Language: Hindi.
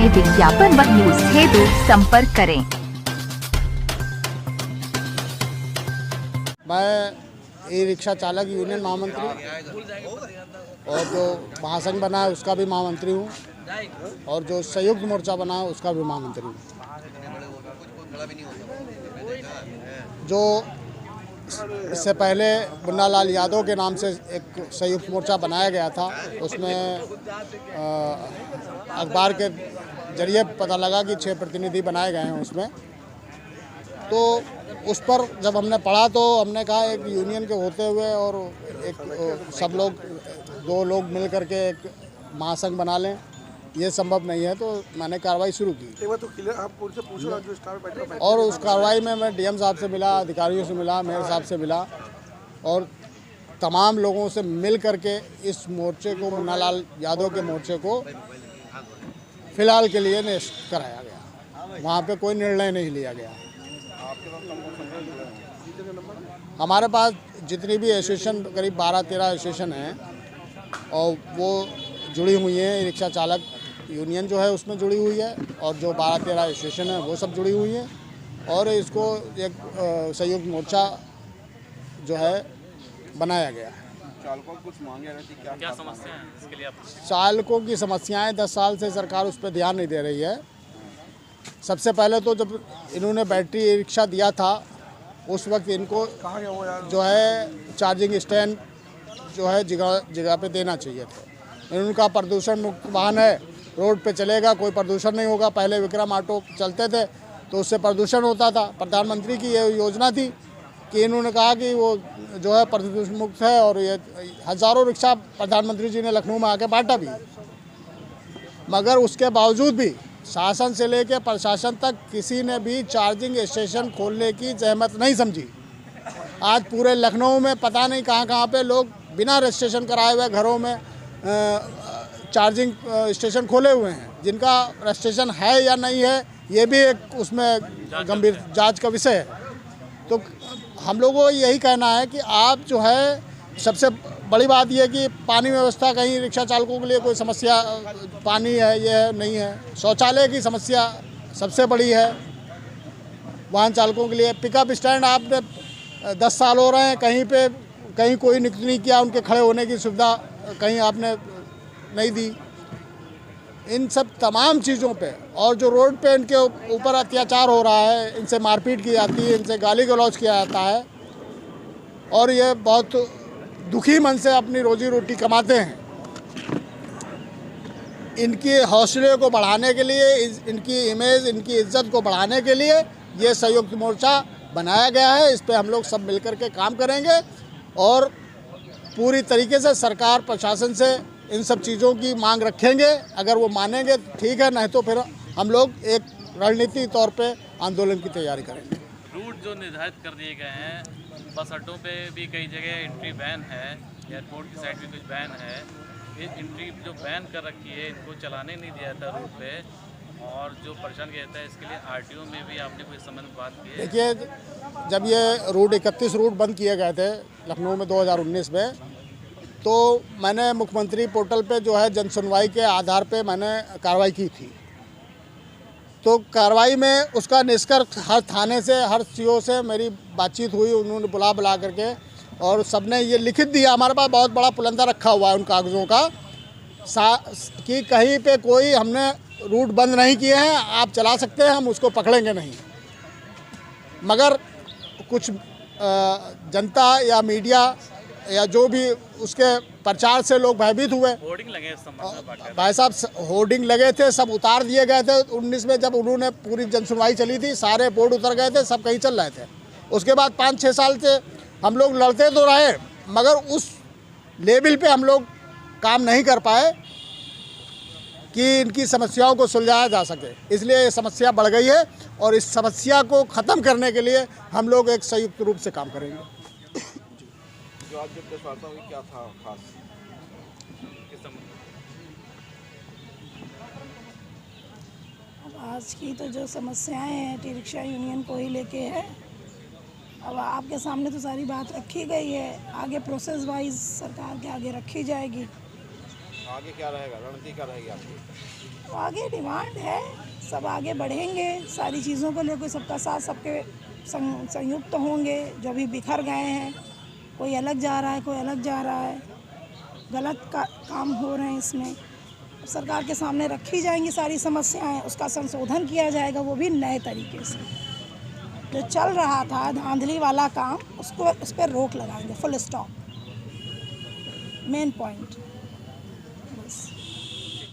में विज्ञापन व न्यूज हेतु संपर्क करें। मैं ई रिक्शा चालक यूनियन महामंत्री और जो महासंघ बना है उसका भी महामंत्री हूँ और जो संयुक्त मोर्चा बना है उसका भी महामंत्री हूँ। जो इससे पहले मुन्ना लाल यादव के नाम से एक संयुक्त मोर्चा बनाया गया था, उसमें अखबार के जरिए पता लगा कि 6 प्रतिनिधि बनाए गए हैं उसमें। तो उस पर जब हमने पढ़ा तो हमने कहा एक यूनियन के होते हुए और एक सब लोग 2 लोग मिल करके एक महासंघ बना लें, ये संभव नहीं है। तो मैंने कार्रवाई शुरू की। एक बार तो क्लियर आप उनसे पूछो जो स्टाफ में बैठे और उस कार्रवाई में मैं डीएम साहब से मिला, अधिकारियों से मिला, मेयर साहब से मिला और तमाम लोगों से मिल करके इस मोर्चे को, मुन्ना लाल यादव के मोर्चे को फिलहाल के लिए निष्क्रिय कराया गया। वहाँ पे कोई निर्णय नहीं लिया गया। हमारे पास जितनी भी एसोसिएशन, करीब 12-13 एसोसिएशन हैं और वो जुड़ी हुई हैं। रिक्शा चालक यूनियन जो है उसमें जुड़ी हुई है और जो 12-13 एसोसिएशन है वो सब जुड़ी हुई हैं और इसको एक संयुक्त मोर्चा जो है बनाया गया है। चालकों को कुछ मांगे रहती क्या समस्या है इसके लिए आप? चालकों की समस्याएं 10 साल से सरकार उस पर ध्यान नहीं दे रही है। सबसे पहले तो जब इन्होंने बैटरी रिक्शा दिया था उस वक्त इनको जो है चार्जिंग स्टैंड जो है जगह पे देना चाहिए था। इनका प्रदूषण मुक्त वाहन है, रोड पे चलेगा, कोई प्रदूषण नहीं होगा। पहले विक्रम ऑटो चलते थे तो उससे प्रदूषण होता था। प्रधानमंत्री की ये योजना थी कि इन्होंने कहा कि वो जो है प्रदूषण मुक्त है और ये हज़ारों रिक्शा प्रधानमंत्री जी ने लखनऊ में आके बांटा भी। मगर उसके बावजूद भी शासन से लेकर प्रशासन तक किसी ने भी चार्जिंग स्टेशन खोलने की जहमत नहीं समझी। आज पूरे लखनऊ में पता नहीं कहाँ पे लोग बिना रजिस्ट्रेशन कराए हुए घरों में चार्जिंग स्टेशन खोले हुए हैं। जिनका रजिस्ट्रेशन है या नहीं है ये भी एक उसमें गंभीर जांच का विषय है। तो हम लोगों को यही कहना है कि आप जो है, सबसे बड़ी बात यह कि पानी व्यवस्था कहीं रिक्शा चालकों के लिए कोई समस्या पानी है ये है नहीं है। शौचालय की समस्या सबसे बड़ी है वाहन चालकों के लिए। पिकअप स्टैंड आपने 10 साल हो रहे हैं, कहीं कोई नियुक्त नहीं किया, उनके खड़े होने की सुविधा कहीं आपने नहीं दी। इन सब तमाम चीज़ों पे और जो रोड पे इनके ऊपर अत्याचार हो रहा है, इनसे मारपीट की जाती है, इनसे गाली गलौज किया जाता है और ये बहुत दुखी मन से अपनी रोजी रोटी कमाते हैं। इनके हौसले को बढ़ाने के लिए, इनकी इमेज, इनकी इज्जत को बढ़ाने के लिए ये संयुक्त मोर्चा बनाया गया है। इस पे हम लोग सब मिलकर के काम करेंगे और पूरी तरीके से सरकार प्रशासन से इन सब चीज़ों की मांग रखेंगे। अगर वो मानेंगे ठीक है, नहीं तो फिर हम लोग एक रणनीति तौर पे आंदोलन की तैयारी करेंगे। रूट जो निर्धारित कर दिए गए हैं, बस अड्डों पे भी कई जगह एंट्री बैन है, एयरपोर्ट की साइड भी कुछ बैन है। ये एंट्री जो बैन कर रखी है इनको चलाने नहीं दिया था रूट पे और जो परेशान किया था इसके लिए आरटीओ में भी आपने कोई संबंध बात की है? देखिए, जब ये रूट 31 रूट बंद किए गए थे लखनऊ में 2019 में, तो मैंने मुख्यमंत्री पोर्टल पे जो है जन सुनवाई के आधार पे मैंने कार्रवाई की थी। तो कार्रवाई में उसका निष्कर्ष हर थाने से, हर सीओ से मेरी बातचीत हुई, उन्होंने बुला करके और सबने ये लिखित दिया। हमारे पास बहुत बड़ा पुलंदा रखा हुआ है उन कागज़ों का कि कहीं पे कोई हमने रूट बंद नहीं किए हैं, आप चला सकते हैं, हम उसको पकड़ेंगे नहीं। मगर कुछ जनता या मीडिया या जो भी उसके प्रचार से लोग भयभीत हुए। होर्डिंग लगे भाई साहब, होर्डिंग लगे थे, सब उतार दिए गए थे। 19 में जब उन्होंने पूरी जनसुनवाई चली थी, सारे बोर्ड उतर गए थे, सब कहीं चल रहे थे। उसके बाद 5-6 साल से हम लोग लड़ते तो रहे मगर उस लेवल पे हम लोग काम नहीं कर पाए कि इनकी समस्याओं को सुलझाया जा सके। इसलिए ये समस्या बढ़ गई है और इस समस्या को ख़त्म करने के लिए हम लोग एक संयुक्त रूप से काम करेंगे। जो आज जो प्रेस वार्ता हुई क्या था खास? अब आज की तो जो समस्याएं हैं टी रिक्शा यूनियन को ही लेके है। अब आपके सामने तो सारी बात रखी गई है, आगे प्रोसेस वाइज सरकार के आगे रखी जाएगी। आगे क्या रहेगा, रणनीति क्या रहेगी आपकी? तो आगे डिमांड है, सब आगे बढ़ेंगे सारी चीज़ों को लेकर, सबका साथ सबके संयुक्त होंगे। जो भी बिखर गए हैं, कोई अलग जा रहा है, कोई अलग जा रहा है, गलत काम हो रहे हैं इसमें, सरकार के सामने रखी जाएंगी सारी समस्याएं, उसका संशोधन किया जाएगा, वो भी नए तरीके से। जो चल रहा था धांधली वाला काम, उसको उस पर रोक लगाएंगे, फुल स्टॉप, मेन पॉइंट।